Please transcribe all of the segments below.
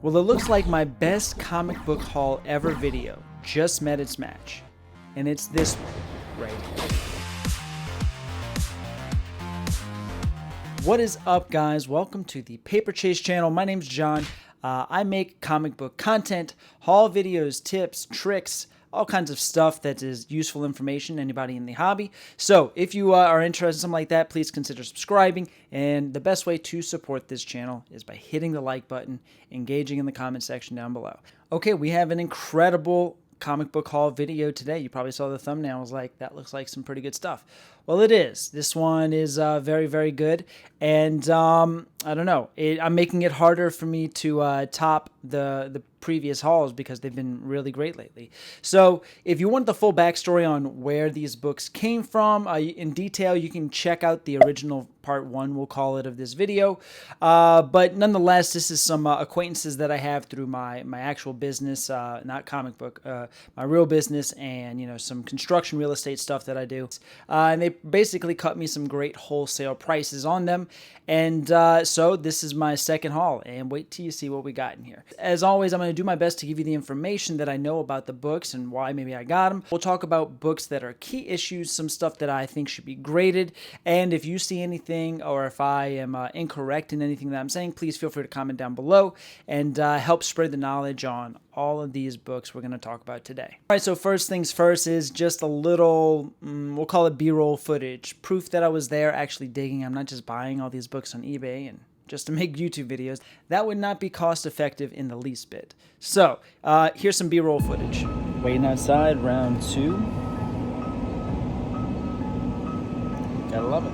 Well, it looks like my best comic book haul ever video just met its match. And it's this one right here. What is up, guys? Welcome to the Paper Chase channel. My name's John. I make comic book content, haul videos, tips, tricks, all kinds of stuff that is useful information to anybody in the hobby. So if you are interested in something like that, please consider subscribing. And the best way to support this channel is by hitting the like button, engaging in the comment section down below. Okay, we have an incredible comic book haul video today. You probably saw the thumbnail. I was like, that looks like some pretty good stuff. Well, it is. This one is very, very good. And I don't know. I'm making it harder for me to top the previous hauls because they've been really great lately. So if you want the full backstory on where these books came from in detail, you can check out the original part 1, we'll call it, of this video. But nonetheless, this is some acquaintances that I have through my actual business, not comic book, my real business, and some construction real estate stuff that I do. And they basically cut me some great wholesale prices on them. And so this is my second haul, and wait till you see what we got in here. As always, I'm going to do my best to give you the information that I know about the books and why maybe I got them. We'll talk about books that are key issues, some stuff that I think should be graded, and if you see anything or if I am incorrect in anything that I'm saying, please feel free to comment down below and help spread the knowledge on all of these books we're going to talk about today. All right, so first things first is just a little, we'll call it B-roll footage, proof that I was there actually digging. I'm not just buying all these books on eBay and just to make YouTube videos. That would not be cost effective in the least bit. So here's some B-roll footage. Waiting outside, round 2. Gotta love it.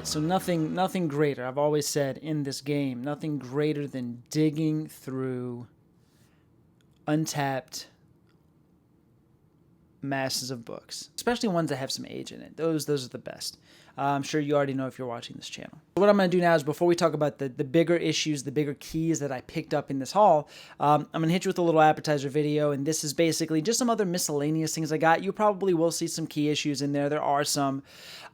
So nothing greater. I've always said in this game, nothing greater than digging through untapped masses of books, especially ones that have some age in it. Those are the best. I'm sure you already know if you're watching this channel. What I'm going to do now is, before we talk about the bigger issues, the bigger keys that I picked up in this haul, I'm going to hit you with a little appetizer video, and this is basically just some other miscellaneous things I got. You probably will see some key issues in there. There are some,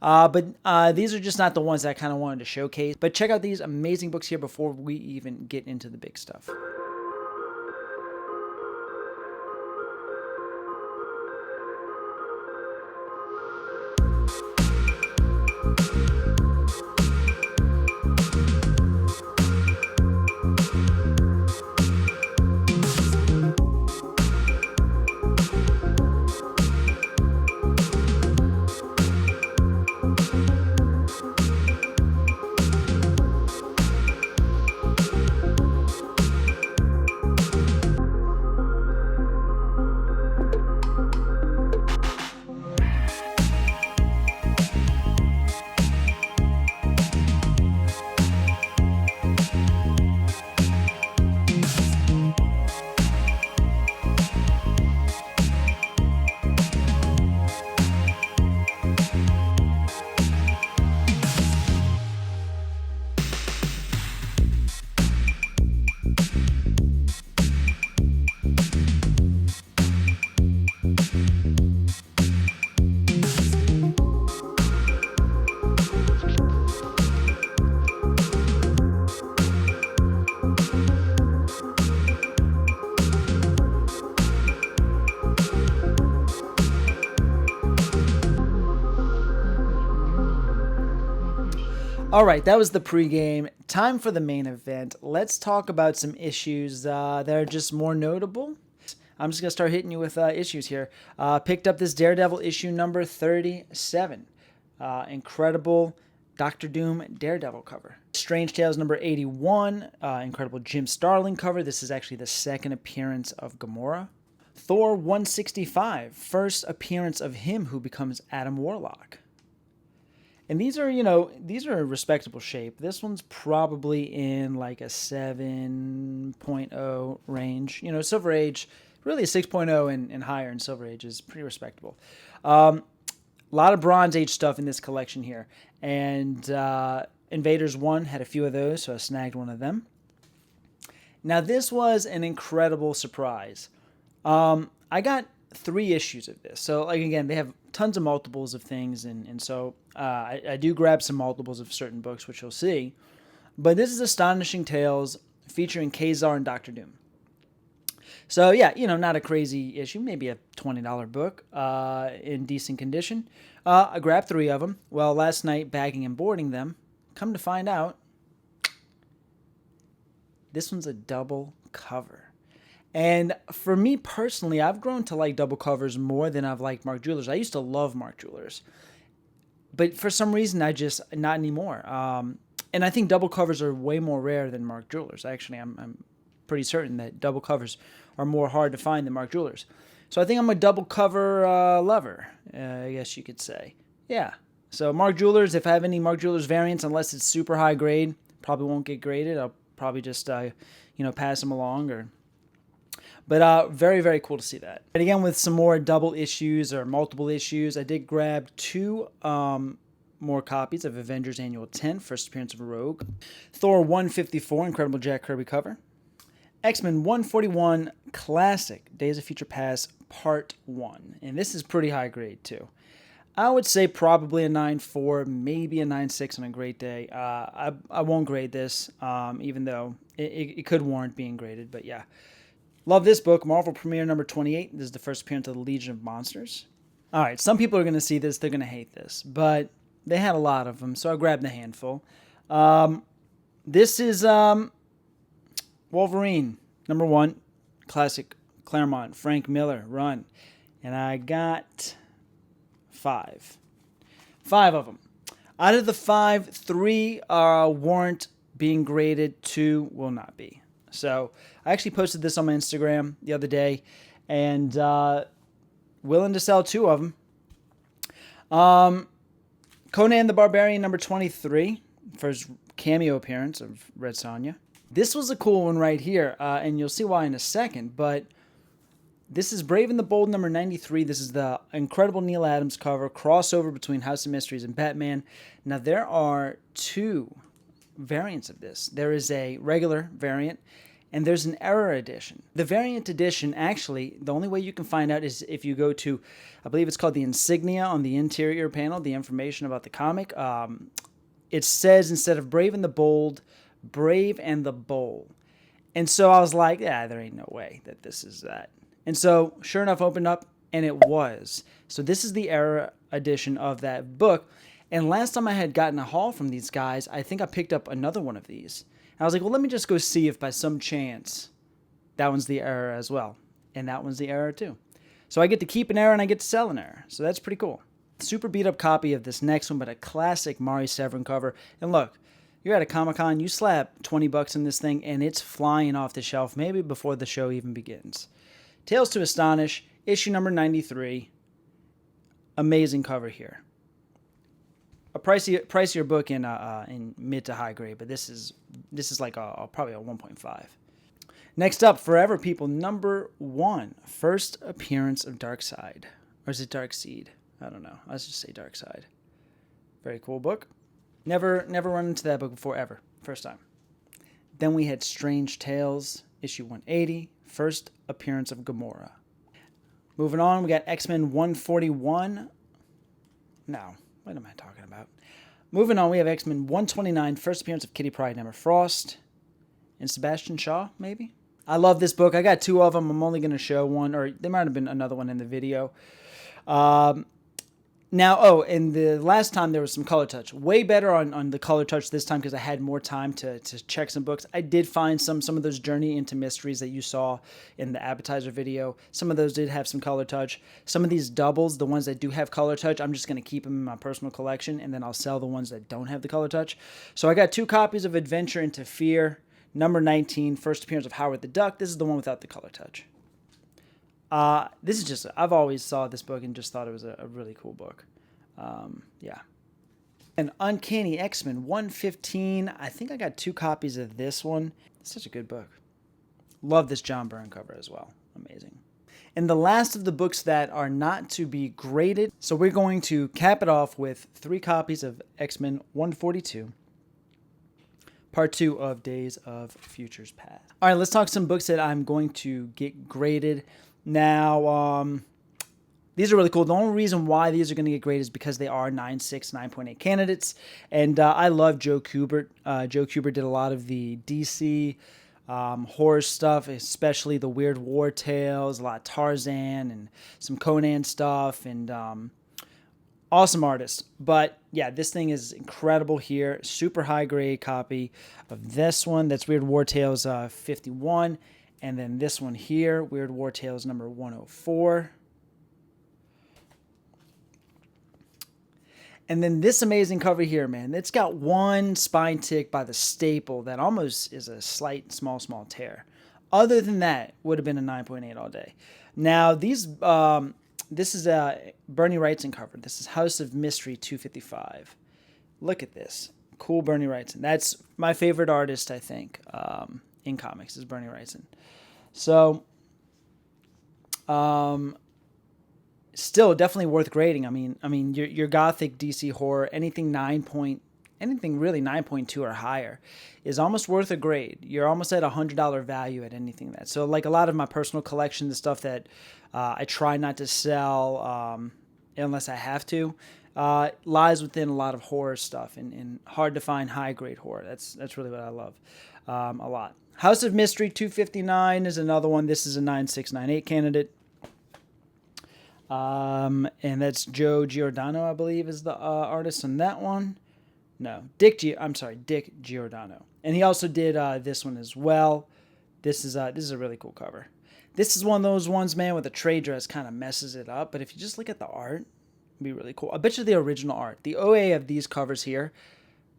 but these are just not the ones that I kind of wanted to showcase. But check out these amazing books here before we even get into the big stuff. All right, that was the pregame. Time for the main event. Let's talk about some issues that are just more notable. I'm just going to start hitting you with issues here. Picked up this Daredevil issue number 37. Incredible Doctor Doom Daredevil cover. Strange Tales number 81. Incredible Jim Starlin cover. This is actually the second appearance of Gamora. Thor 165. First appearance of him who becomes Adam Warlock. And these are, these are a respectable shape. This one's probably in like a 7.0 range. Silver Age, really a 6.0 and higher in Silver Age is pretty respectable. A lot of Bronze Age stuff in this collection here. And Invaders 1 had a few of those, so I snagged one of them. Now, this was an incredible surprise. I got 3 issues of this. So, like, again, they have tons of multiples of things, and so I do grab some multiples of certain books, which you'll see. But this is Astonishing Tales featuring Kazar and Doctor Doom. So, yeah, not a crazy issue, maybe a $20 book in decent condition. I grabbed 3 of them. Well, last night, bagging and boarding them, come to find out, this one's a double cover. And for me personally, I've grown to like double covers more than I've liked Mark Jewelers. I used to love Mark Jewelers, but for some reason, not anymore. And I think double covers are way more rare than Mark Jewelers. Actually, I'm pretty certain that double covers are more hard to find than Mark Jewelers. So I think I'm a double cover lover, I guess you could say. Yeah. So Mark Jewelers, if I have any Mark Jewelers variants, unless it's super high grade, probably won't get graded. I'll probably just, pass them along But very, very cool to see that. And again, with some more double issues or multiple issues, I did grab 2 more copies of Avengers Annual 10, first appearance of Rogue. Thor 154, Incredible Jack Kirby cover. X-Men 141, Classic, Days of Future Past, Part 1. And this is pretty high grade, too. I would say probably a 9.4, maybe a 9.6 on a great day. I won't grade this, even though it could warrant being graded, but yeah. Love this book, Marvel Premiere number 28. This is the first appearance of the Legion of Monsters. All right, some people are going to see this. They're going to hate this, but they had a lot of them, so I grabbed a handful. This is Wolverine, number 1, classic Claremont, Frank Miller run. And I got 5. 5 of them. Out of the 5, 3 warrant being graded, 2 will not be. So I actually posted this on my Instagram the other day, and willing to sell 2 of them. Conan the Barbarian number 23 for his cameo appearance of Red Sonja. This was a cool one right here, and you'll see why in a second, but this is Brave and the Bold number 93. This is the incredible Neil Adams cover, crossover between House of Mysteries and Batman. Now, there are 2 variants of this. There is a regular variant, and there's an error edition. The variant edition, actually, the only way you can find out is if you go to, I believe it's called the insignia on the interior panel, the information about the comic. It says, instead of Brave and the Bold, Brave and the Bold. And so I was like, yeah, there ain't no way that this is that. And so, sure enough, opened up, and it was. So this is the error edition of that book. And last time I had gotten a haul from these guys, I think I picked up another one of these. And I was like, well, let me just go see if by some chance that one's the error as well. And that one's the error too. So I get to keep an error and I get to sell an error. So that's pretty cool. Super beat up copy of this next one, but a classic Mari Severin cover. And look, you're at a Comic-Con, you slap $20 in this thing, and it's flying off the shelf maybe before the show even begins. Tales to Astonish, issue number 93. Amazing cover here. A pricier book in mid to high grade, but this is like probably a 1.5. Next up, Forever People number 1, first appearance of Darkseid, or is it Darkseid? I don't know. Let's just say Darkseid. Very cool book. Never run into that book before ever. First time. Then we had Strange Tales, issue 180, first appearance of Gamora. Moving on, we got X-Men 141. Now, what am I talking about? Moving on, we have X-Men 129, first appearance of Kitty Pryde, Emma Frost, and Sebastian Shaw, maybe? I love this book. I got 2 of them. I'm only going to show one, or there might have been another one in the video. And the last time there was some color touch. Way better on the color touch this time because I had more time to check some books. I did find some of those Journey into Mysteries that you saw in the appetizer video. Some of those did have some color touch. Some of these doubles, the ones that do have color touch, I'm just going to keep them in my personal collection, and then I'll sell the ones that don't have the color touch. So I got 2 copies of Adventure into Fear, number 19, first appearance of Howard the Duck. This is the one without the color touch. This is just, I've always saw this book and just thought it was a really cool book. Yeah. An Uncanny X-Men 115. I think I got 2 copies of this one. It's such a good book. Love this John Byrne cover as well. Amazing. And the last of the books that are not to be graded. So we're going to cap it off with 3 copies of X-Men 142. Part 2 of Days of Futures Past. All right, let's talk some books that I'm going to get graded. Now, these are really cool. The only reason why these are going to get graded is because they are 9.6, 9.8 candidates. And I love Joe Kubert. Joe Kubert did a lot of the DC horror stuff, especially the Weird War Tales, a lot of Tarzan and some Conan stuff, and awesome artist. But yeah, this thing is incredible here. Super high grade copy of this one. That's Weird War Tales 51. And then this one here, Weird War Tales number 104. And then this amazing cover here, man. It's got one spine tick by the staple that almost is a slight, small tear. Other than that, would have been a 9.8 all day. Now, this is a Bernie Wrightson cover. This is House of Mystery 255. Look at this. Cool Bernie Wrightson. That's my favorite artist, I think, in comics, is Bernie Wrightson. So, still definitely worth grading. I mean, your gothic DC horror, anything really 9.2 or higher is almost worth a grade. You're almost at $100 value at anything that. So like a lot of my personal collection, the stuff that I try not to sell unless I have to, lies within a lot of horror stuff and hard to find high grade horror. That's really what I love a lot. House of Mystery 259 is another one. This is a 9.6, 9.8 candidate. And that's Joe Giordano, I believe, is the artist on that one. No, Dick Giordano. And he also did this one as well. This is a really cool cover. This is one of those ones, man, with the trade dress kind of messes it up. But if you just look at the art, it'd be really cool. I bet you the original art, the OA of these covers here,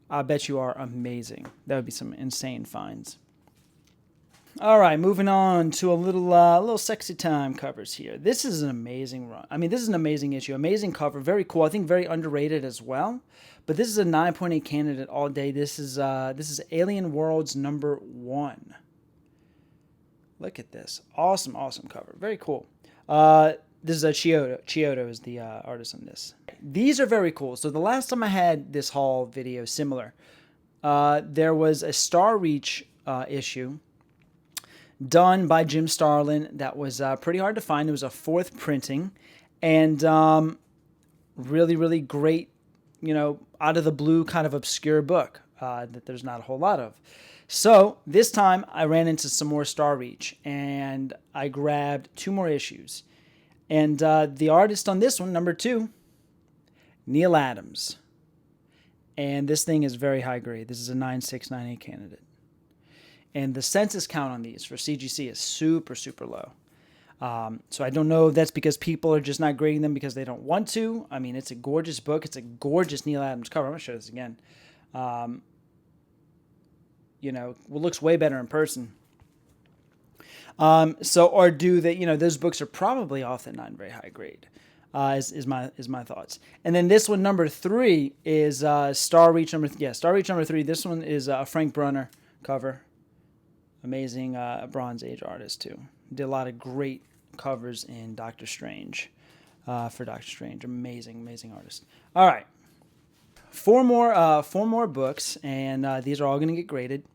I bet you are amazing. That would be some insane finds. All right, moving on to a little sexy time covers here. This is an amazing run. I mean, this is an amazing issue, amazing cover, very cool. I think very underrated as well. But this is a 9.8 candidate all day. This is Alien Worlds number 1. Look at this, awesome cover, very cool. This is a Chiodo. Chiodo is the artist on this. These are very cool. So the last time I had this haul video similar, there was a Star Reach issue done by Jim Starlin that was pretty hard to find. It was a 4th printing, and really, really great, out of the blue kind of obscure book that there's not a whole lot of. So this time I ran into some more Star Reach, and I grabbed 2 more issues. And the artist on this one, number 2, Neil Adams. And this thing is very high grade. This is a 9.6, 9.8 candidate. And the census count on these for CGC is super, super low. So I don't know if that's because people are just not grading them because they don't want to. I mean, it's a gorgeous book. It's a gorgeous Neil Adams cover. I'm going to show this again. It looks way better in person. Or do they, those books are probably off at not very high grade, is my thoughts. And then this one, number 3, is Star Reach number 3. This one is a Frank Brunner cover. Amazing Bronze Age artist too. Did a lot of great covers in Doctor Strange. For Doctor Strange, amazing artist. All right, 4 more books, and these are all going to get graded.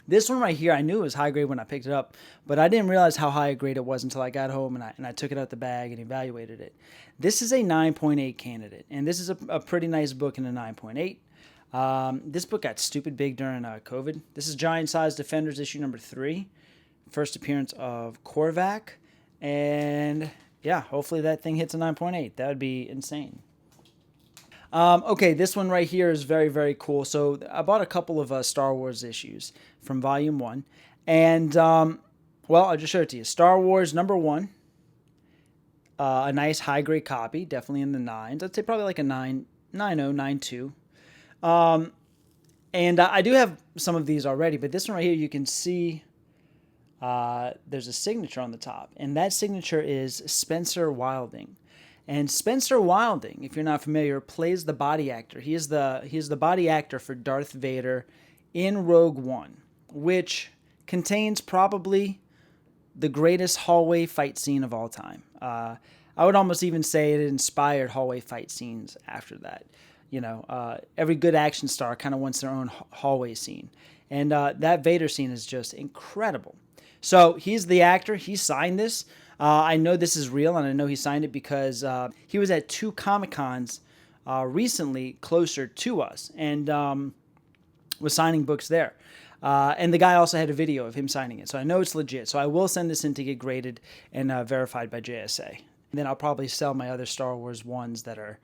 This one right here, I knew it was high grade when I picked it up, but I didn't realize how high a grade it was until I got home and I took it out the bag and evaluated it. This is a 9.8 candidate, and this is a pretty nice book in a 9.8. This book got stupid big during COVID. This is Giant Size Defenders issue number 3. First appearance of Korvac. And yeah, hopefully that thing hits a 9.8. That would be insane. Okay, this one right here is very, very cool. So I bought a couple of Star Wars issues from Volume 1. And, I'll just show it to you. Star Wars number 1. A nice high-grade copy. Definitely in the 9s. I'd say probably like a 9.0, 9.2. And I do have some of these already, but this one right here, you can see there's a signature on the top, and that signature is Spencer Wilding. And Spencer Wilding, if you're not familiar, plays the body actor. He is the body actor for Darth Vader in Rogue One, which contains probably the greatest hallway fight scene of all time. I would almost even say it inspired hallway fight scenes after that. Every good action star kind of wants their own hallway scene. And that Vader scene is just incredible. So he's the actor. He signed this. I know this is real, and I know he signed it because he was at 2 Comic-Cons recently closer to us and was signing books there. And the guy also had a video of him signing it. So I know it's legit. So I will send this in to get graded and verified by JSA. And then I'll probably sell my other Star Wars ones that are,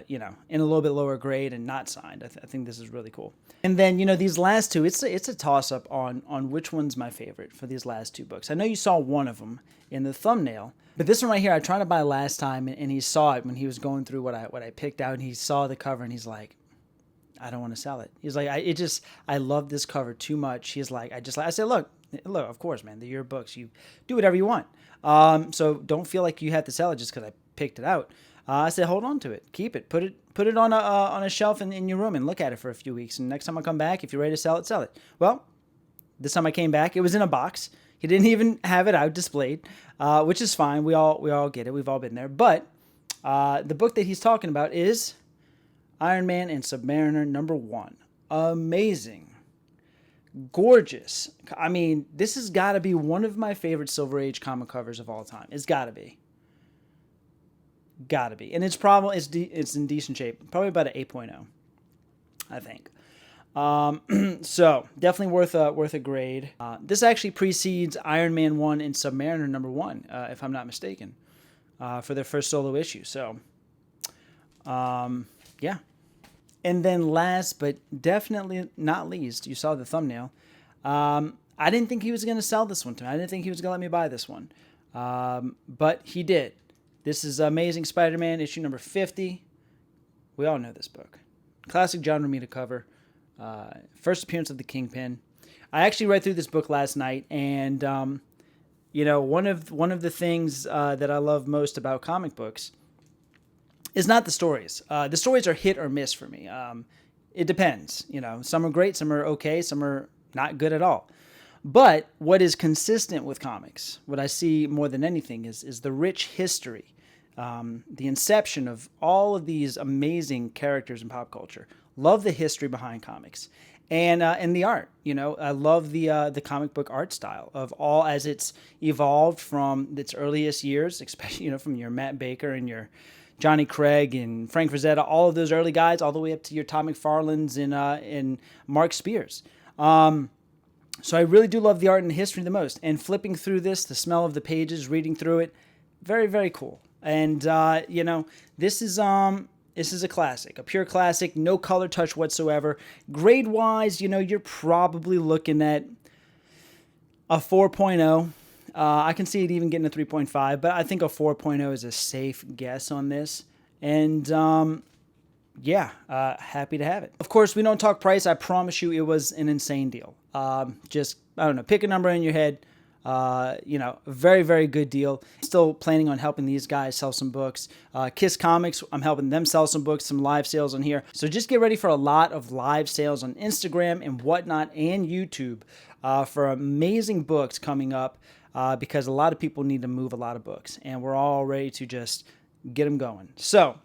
in a little bit lower grade and not signed. I think this is really cool. And then, these last two, it's a toss-up on which one's my favorite for these last 2 books. I know you saw one of them in the thumbnail, but this one right here, I tried to buy last time, and he saw it when he was going through what I picked out, and he saw the cover, and he's like, I don't want to sell it. He's like, I love this cover too much. He's like, I said, look, of course, man, they're your books. You do whatever you want. So don't feel like you have to sell it just because I picked it out. I said, hold on to it, keep it, put it on a shelf in your room and look at it for a few weeks. And next time I come back, if you're ready to sell it, sell it. Well, this time I came back, it was in a box. He didn't even have it out displayed, which is fine. We all get it. We've all been there. But the book that he's talking about is Iron Man and Submariner #1. Amazing. Gorgeous. I mean, this has got to be one of my favorite Silver Age comic covers of all time. It's got to be. Got to be. And it's probably it's in decent shape. Probably about an 8.0, I think. So definitely worth a grade. This actually precedes Iron Man 1 and Submariner #1, if I'm not mistaken, for their first solo issue. So, yeah. And then last, but definitely not least, you saw the thumbnail. I didn't think he was going to sell this one to me. I didn't think he was going to let me buy this one. But he did. This is Amazing Spider-Man, issue number 50. We all know this book. Classic John Romita cover. First appearance of the Kingpin. I actually read through this book last night, and one of the things that I love most about comic books is not the stories. The stories are hit or miss for me. It depends. Some are great, some are okay, some are not good at all. But what is consistent with comics, what I see more than anything, is the rich history, the inception of all of these amazing characters in pop culture. Love the history behind comics, and the art. I love the comic book art style of all as it's evolved from its earliest years, especially from your Matt Baker and your Johnny Craig and Frank Frazetta, all of those early guys, all the way up to your Todd McFarlane's and Mark Spears. So I really do love the art and the history the most. And flipping through this, the smell of the pages, reading through it, very, very cool. And, this is a classic, a pure classic, no color touch whatsoever. Grade-wise, you're probably looking at a 4.0. I can see it even getting a 3.5, but I think a 4.0 is a safe guess on this. And, happy to have it. Of course, we don't talk price. I promise you it was an insane deal. Just, I don't know, pick a number in your head. Very, very good deal. Still planning on helping these guys sell some books. Kiss Comics, I'm helping them sell some books, some live sales on here. So just get ready for a lot of live sales on Instagram and whatnot and YouTube for amazing books coming up because a lot of people need to move a lot of books. And we're all ready to just get them going. So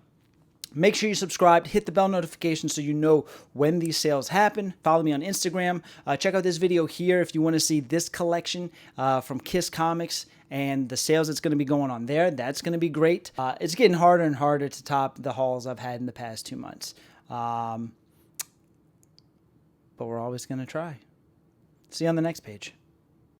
make sure you subscribe, hit the bell notification so you know when these sales happen. Follow me on Instagram. Check out this video here if you want to see this collection from Kiss Comics and the sales that's going to be going on there. That's going to be great. It's getting harder and harder to top the hauls I've had in the past 2 months. But we're always going to try. See you on the next page.